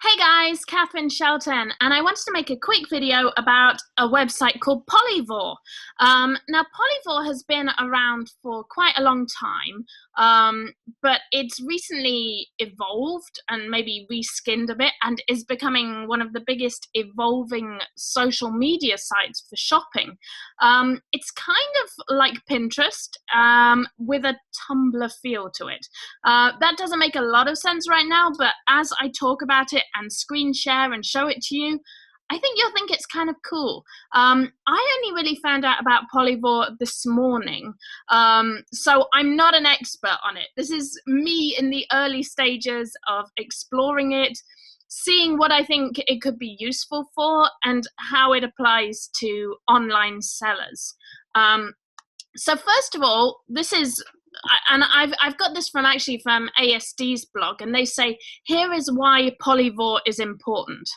Hey guys, Katharyne Shelton, and I wanted to make a quick video about a website called Polyvore. Now, Polyvore has been around for quite a long time, but it's recently evolved and maybe reskinned a bit and is becoming one of the biggest evolving social media sites for shopping. It's kind of like Pinterest with a Tumblr feel to it. That doesn't make a lot of sense right now, but as I talk about it and screen share and show it to you, I think you'll think it's kind of cool. I only really found out about Polyvore this morning, so I'm not an expert on it. This is me in the early stages of exploring it, seeing what I think it could be useful for and how it applies to online sellers. So first of all, this is, and I've got this from ASD's blog, and they say, here is why Polyvore is important.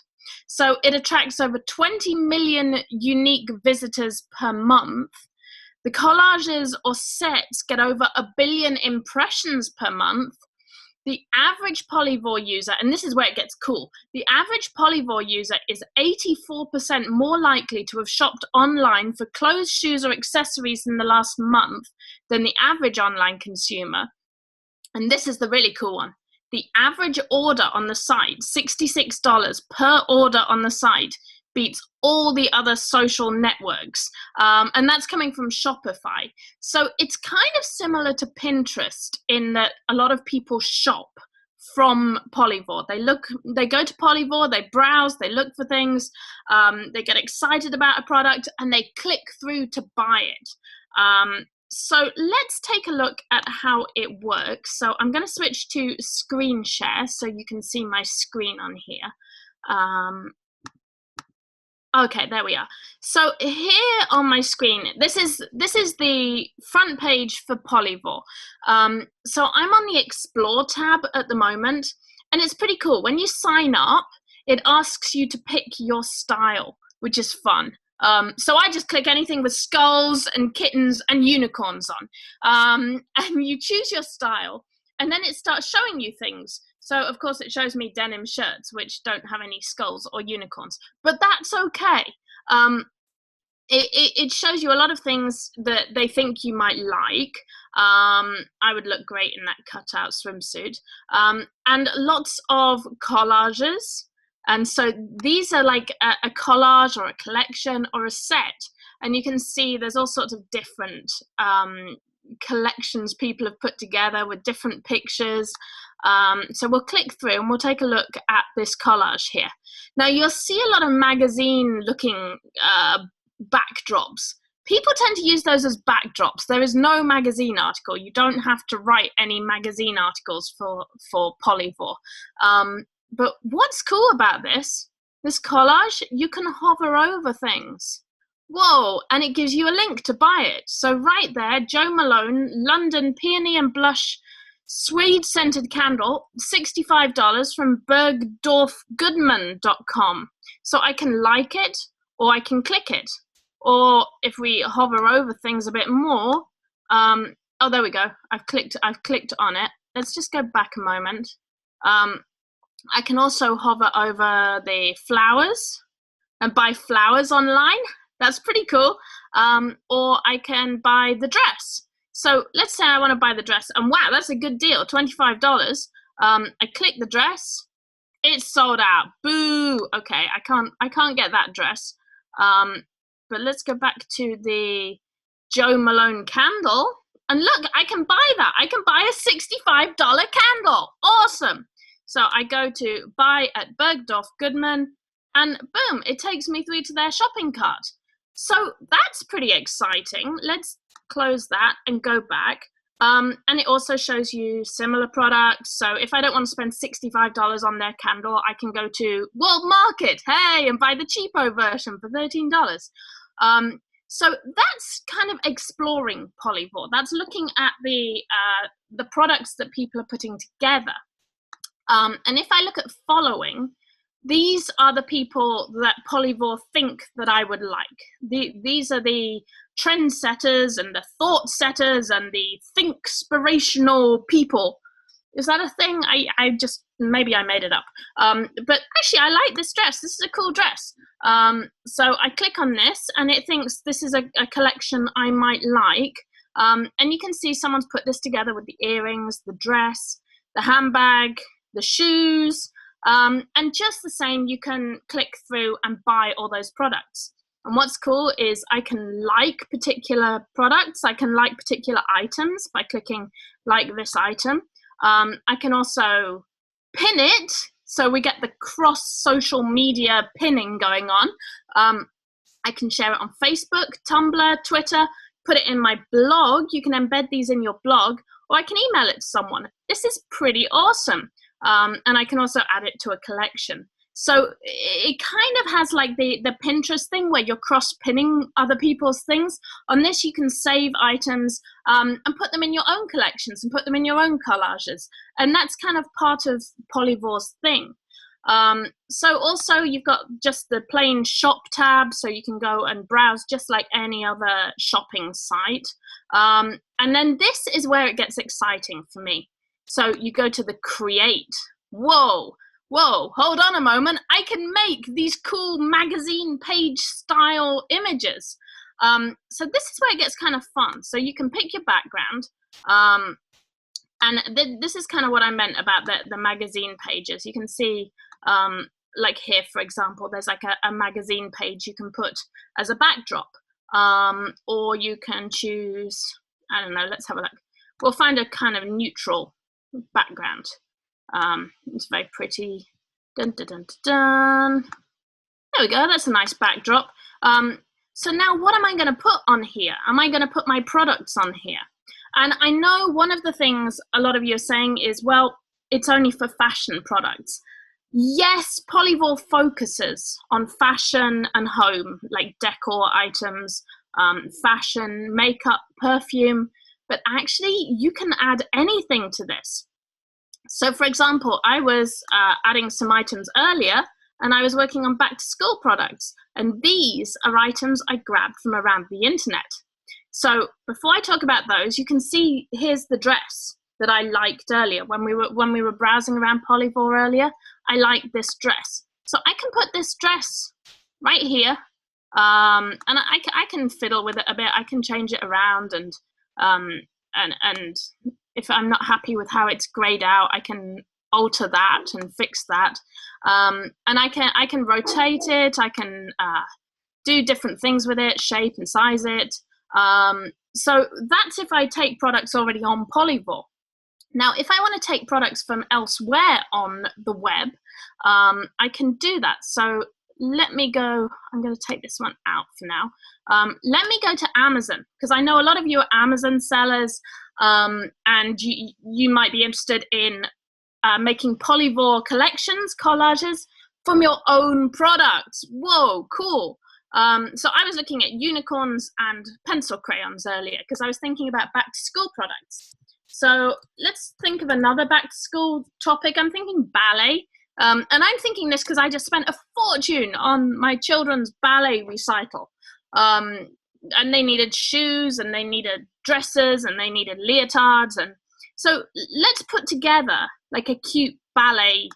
So it attracts over 20 million unique visitors per month. The collages or sets get over 1 billion impressions per month. The average Polyvore user, and this is where it gets cool, the average Polyvore user is 84% more likely to have shopped online for clothes, shoes, or accessories in the last month than the average online consumer. And this is the really cool one. The average order on the site, $66 per order on the site, beats all the other social networks. And that's coming from Shopify. So it's kind of similar to Pinterest in that a lot of people shop from Polyvore. They go to Polyvore, they browse, they look for things, they get excited about a product, and they click through to buy it. So let's take a look at how it works. So I'm going to switch to screen share so you can see my screen on here. Okay, there we are. So here on my screen, this is the front page for Polyvore. So I'm on the Explore tab at the moment, and it's pretty cool. When you sign up, it asks you to pick your style, which is fun. So I just click anything with skulls and kittens and unicorns on. And you choose your style, and then it starts showing you things. So, of course, it shows me denim shirts, which don't have any skulls or unicorns. But that's okay. It shows you a lot of things that they think you might like. I would look great in that cutout swimsuit. And lots of collages. And so these are like a collage or a collection or a set. And you can see there's all sorts of different collections people have put together with different pictures. So we'll click through and we'll take a look at this collage here. Now you'll see a lot of magazine looking backdrops. People tend to use those as backdrops. There is no magazine article. You don't have to write any magazine articles for Polyvore. But what's cool about this collage, you can hover over things. Whoa, and it gives you a link to buy it. So right there, Jo Malone, London Peony and Blush Suede Scented Candle, $65 from bergdorfgoodman.com. So I can like it, or I can click it. Or if we hover over things a bit more, oh, there we go. I've clicked on it. Let's just go back a moment. I can also hover over the flowers and buy flowers online. That's pretty cool. Or I can buy the dress. So let's say I want to buy the dress, and wow, that's a good deal, $25. I click the dress, it's sold out. Boo. Okay, I can't get that dress. But let's go back to the Jo Malone candle, and look, I can buy that. I can buy a $65 candle. Awesome. So I go to buy at Bergdorf Goodman, and boom, it takes me through to their shopping cart. So that's pretty exciting. Let's close that and go back. And it also shows you similar products. So if I don't want to spend $65 on their candle, I can go to World Market, hey, and buy the cheapo version for $13. So that's kind of exploring Polyvore. That's looking at the products that people are putting together. And if I look at following, these are the people that Polyvore think that I would like. These are the trendsetters and the thought setters and the thinkspirational people Is that a thing? I just, maybe I made it up. But actually, I like this dress. This is a cool dress. So I click on this, and it thinks this is a collection I might like. And you can see someone's put this together with the earrings, the dress, the handbag, the shoes. And just the same, you can click through and buy all those products. And what's cool is I can like particular products. I can like particular items by clicking like this item. I can also pin it, so we get the cross social media pinning going on. I can share it on Facebook, Tumblr, Twitter, put it in my blog. You can embed these in your blog, or I can email it to someone. This is pretty awesome. And I can also add it to a collection. So it kind of has like the Pinterest thing where you're cross-pinning other people's things. On this, you can save items and put them in your own collections and put them in your own collages. And that's kind of part of Polyvore's thing. So also you've got just the plain shop tab, so you can go and browse just like any other shopping site. And then this is where it gets exciting for me. So you go to the create. Whoa, hold on a moment. I can make these cool magazine page style images. So this is where it gets kind of fun. So you can pick your background. And this is kind of what I meant about the magazine pages. You can see, like here, for example, there's like a magazine page you can put as a backdrop. Or you can choose, I don't know, let's have a look. We'll find a kind of neutral background. It's very pretty. Dun, dun, dun, dun, dun. There we go, that's a nice backdrop. So now what am I going to put on here? Am I going to put my products on here? And I know one of the things a lot of you are saying is, well, it's only for fashion products. Yes, Polyvore focuses on fashion and home, like decor items, fashion, makeup, perfume, but actually you can add anything to this. So for example, I was adding some items earlier, and I was working on back to school products, and these are items I grabbed from around the internet. So before I talk about those, you can see here's the dress that I liked earlier when we were browsing around Polyvore earlier. I liked this dress, so I can put this dress right here, and I can fiddle with it a bit. I can change it around, and if I'm not happy with how it's grayed out, I can alter that and fix that. And I can rotate it. I can do different things with it, shape and size it. So that's if I take products already on Polyvore. Now, if I want to take products from elsewhere on the web, I can do that. So let me go, I'm going to take this one out for now. Let me go to Amazon, because I know a lot of you are Amazon sellers, and you might be interested in making Polyvore collections, collages from your own products. Whoa, cool. So I was looking at unicorns and pencil crayons earlier because I was thinking about back to school products. So let's think of another back to school topic. I'm thinking ballet. And I'm thinking this because I just spent a fortune on my children's ballet recital. And they needed shoes, and they needed dresses, and they needed leotards. And so let's put together like a cute ballet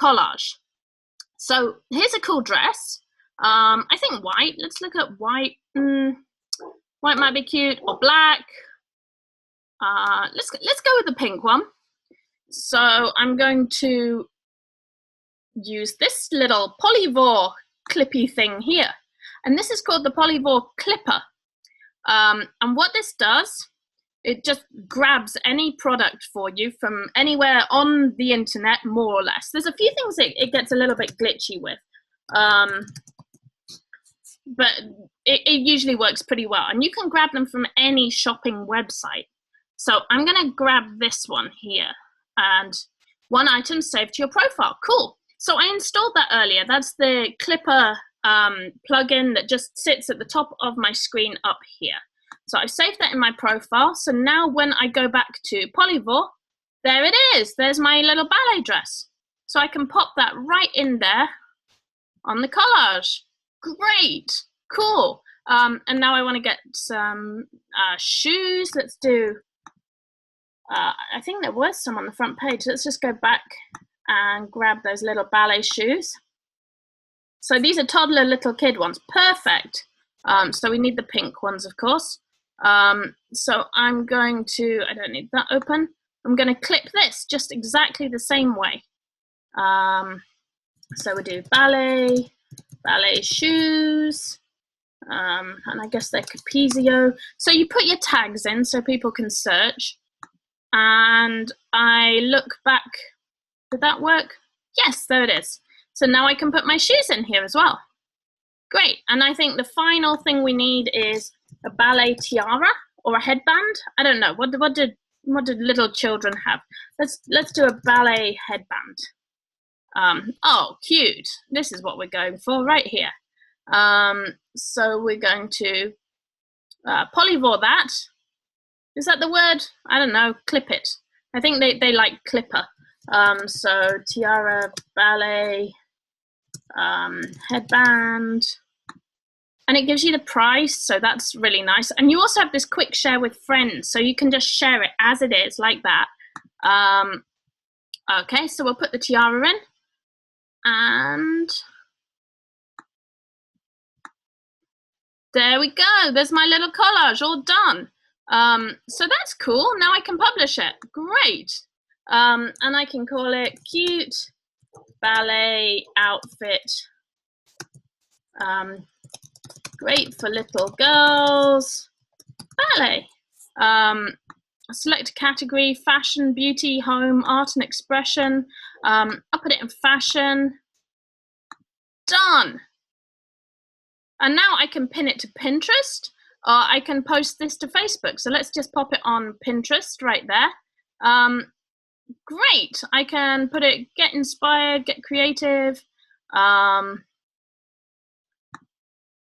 collage. So here's a cool dress. I think white. Let's look at white. White might be cute, or black. Let's go with the pink one. So I'm going to use this little Polyvore clippy thing here, and this is called the Polyvore clipper. And what this does, it just grabs any product for you from anywhere on the internet, more or less. There's a few things it gets a little bit glitchy with, but it usually works pretty well, and you can grab them from any shopping website. So I'm gonna grab this one here, and one item saved to your profile. Cool. So I installed that earlier. That's the clipper plugin that just sits at the top of my screen up here. So I've saved that in my profile. So now when I go back to Polyvore, there it is. There's my little ballet dress. So I can pop that right in there on the collage. Great, cool. And now I want to get some shoes. Let's do I think there was some on the front page. Let's just go back and grab those little ballet shoes. So these are toddler little kid ones. Perfect. So we need the pink ones, of course. So I'm going to, I don't need that open. I'm going to clip this just exactly the same way. So we do ballet shoes, and I guess they're Capezio. So you put your tags in so people can search. And I look back. Did that work? Yes, there it is. So now I can put my shoes in here as well. Great. And I think the final thing we need is a ballet tiara or a headband. I don't know. What did little children have? Let's do a ballet headband. Oh, cute. This is what we're going for right here. So we're going to Polyvore that. Is that the word? I don't know. Clip it. I think they like clipper. So tiara, ballet, headband, and it gives you the price, so that's really nice. And you also have this quick share with friends, so you can just share it as it is, like that. Okay, so we'll put the tiara in, and there we go. There's my little collage all done. So that's cool. Now I can publish it. Great. And I can call it cute ballet outfit. Great for little girls. Ballet. Select a category: fashion, beauty, home, art and expression. I'll put it in fashion. Done. And now I can pin it to Pinterest, or I can post this to Facebook. So let's just pop it on Pinterest right there. Great. I can put it, get inspired, get creative.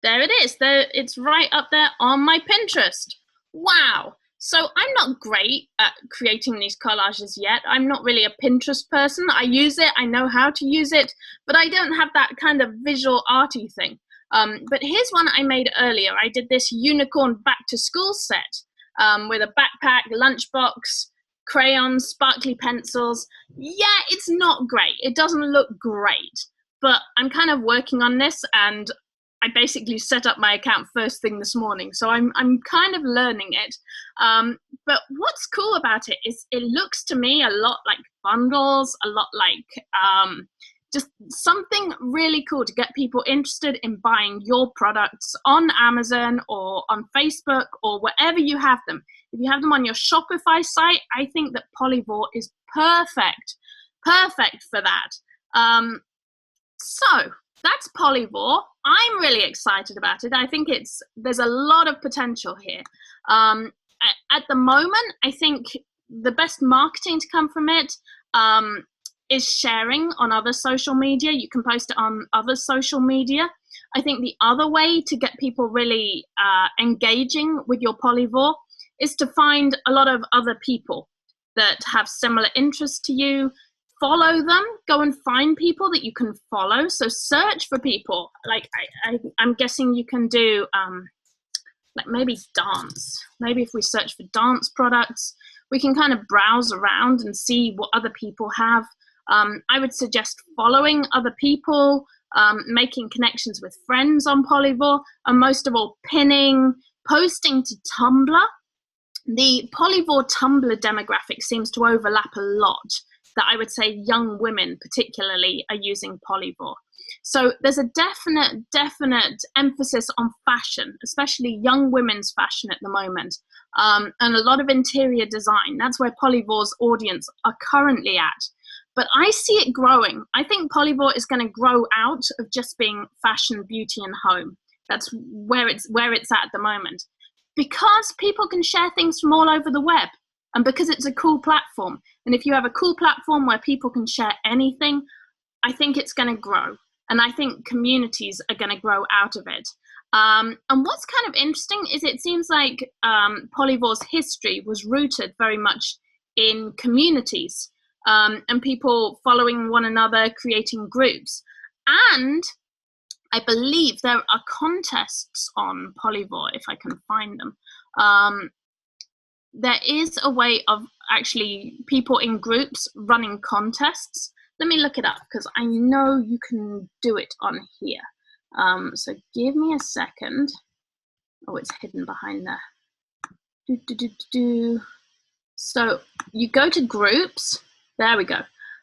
There it is. There, it's right up there on my Pinterest. Wow. So I'm not great at creating these collages yet. I'm not really a Pinterest person. I use it, I know how to use it, but I don't have that kind of visual arty thing. But here's one I made earlier. I did this unicorn back to school set with a backpack, lunchbox, crayons, sparkly pencils. Yeah, it's not great. It doesn't look great, but I'm kind of working on this, and I basically set up my account first thing this morning, so I'm kind of learning it. But what's cool about it is it looks to me a lot like bundles, a lot like just something really cool to get people interested in buying your products on Amazon or on Facebook or wherever you have them. If you have them on your Shopify site, I think that Polyvore is perfect for that. So that's Polyvore. I'm really excited about it. I think there's a lot of potential here. At the moment, I think the best marketing to come from it is sharing on other social media. You can post it on other social media. I think the other way to get people really engaging with your Polyvore is to find a lot of other people that have similar interests to you. Follow them, go and find people that you can follow. So search for people. Like I'm guessing you can do like maybe dance. Maybe if we search for dance products, we can kind of browse around and see what other people have. I would suggest following other people, making connections with friends on Polyvore, and most of all, pinning, posting to Tumblr. The Polyvore Tumblr demographic seems to overlap a lot, that I would say young women particularly are using Polyvore. So there's a definite emphasis on fashion, especially young women's fashion at the moment, and a lot of interior design. That's where Polyvore's audience are currently at. But I see it growing. I think Polyvore is going to grow out of just being fashion, beauty, and home. That's where it's at the moment. Because people can share things from all over the web, and because it's a cool platform. And if you have a cool platform where people can share anything, I think it's going to grow. And I think communities are going to grow out of it. And what's kind of interesting is it seems like Polyvore's history was rooted very much in communities and people following one another, creating groups. And I believe there are contests on Polyvore, if I can find them. there is a way of actually people in groups running contests. Let me look it up because I know you can do it on here. So give me a second. Oh, it's hidden behind there. So you go to groups. There we go.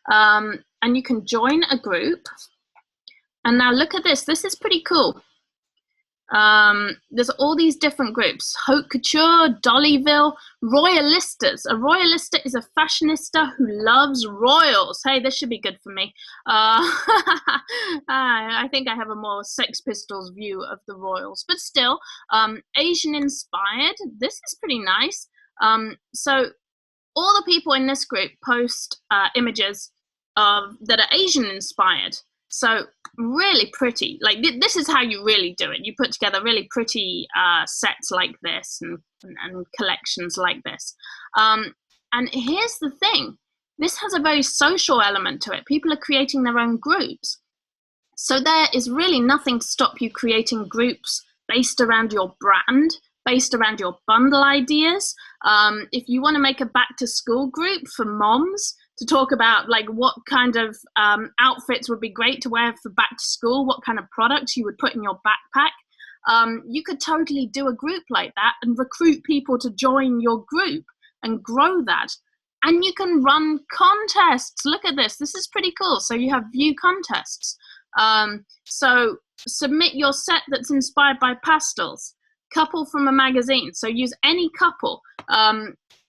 And you can join a group. And now look at this. This is pretty cool. There's all these different groups: haute couture, Dollyville, royalistas. A royalista is a fashionista who loves royals. Hey, this should be good for me. I think I have a more Sex Pistols view of the royals, but still, Asian inspired. This is pretty nice. So all the people in this group post images that are Asian inspired. So really pretty. Like this is how you really do it. You put together really pretty sets like this and collections like this. And here's the thing. This has a very social element to it. People are creating their own groups. So there is really nothing to stop you creating groups based around your brand, based around your bundle ideas. If you want to make a back to school group for moms, to talk about like what kind of outfits would be great to wear for back to school, what kind of products you would put in your backpack. You could totally do a group like that and recruit people to join your group and grow that. And you can run contests. Look at this. This is pretty cool. So you have view contests. So submit your set that's inspired by pastels. Couple from a magazine. So use any couple.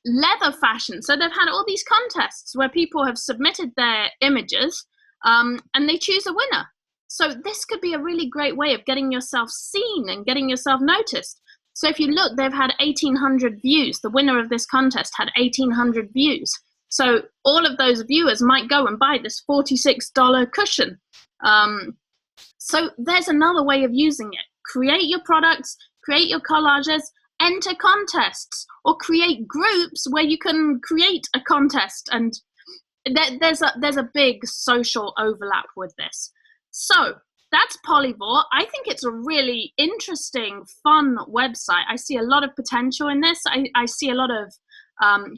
Leather fashion. So they've had all these contests where people have submitted their images and they choose a winner. So this could be a really great way of getting yourself seen and getting yourself noticed. So if you look, they've had 1,800 views. The winner of this contest had 1,800 views. So all of those viewers might go and buy this $46 cushion. So there's another way of using it. Create your products, create your collages, enter contests, or create groups where you can create a contest. And there's a big social overlap with this. So that's Polyvore. I think it's a really interesting, fun website. I see a lot of potential in this. I see a lot of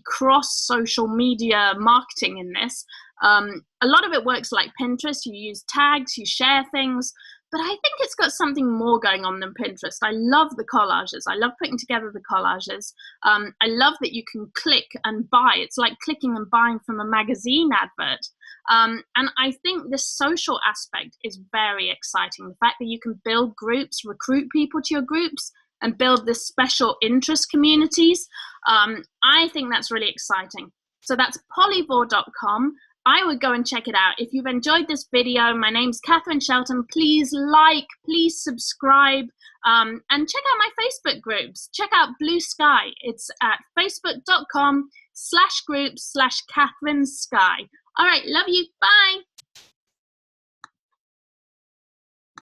cross social media marketing in this. A lot of it works like Pinterest. You use tags, you share things. But I think it's got something more going on than Pinterest. I love the collages. I love putting together the collages. I love that you can click and buy. It's like clicking and buying from a magazine advert. And I think this social aspect is very exciting. The fact that you can build groups, recruit people to your groups, and build this special interest communities. I think that's really exciting. So that's polyvore.com. I would go and check it out. If you've enjoyed this video, my name's Katharyne Shelton. Please like, please subscribe, and check out my Facebook groups. Check out Blue Sky. It's at facebook.com/groups/KatharyneSky. All right, love you. Bye.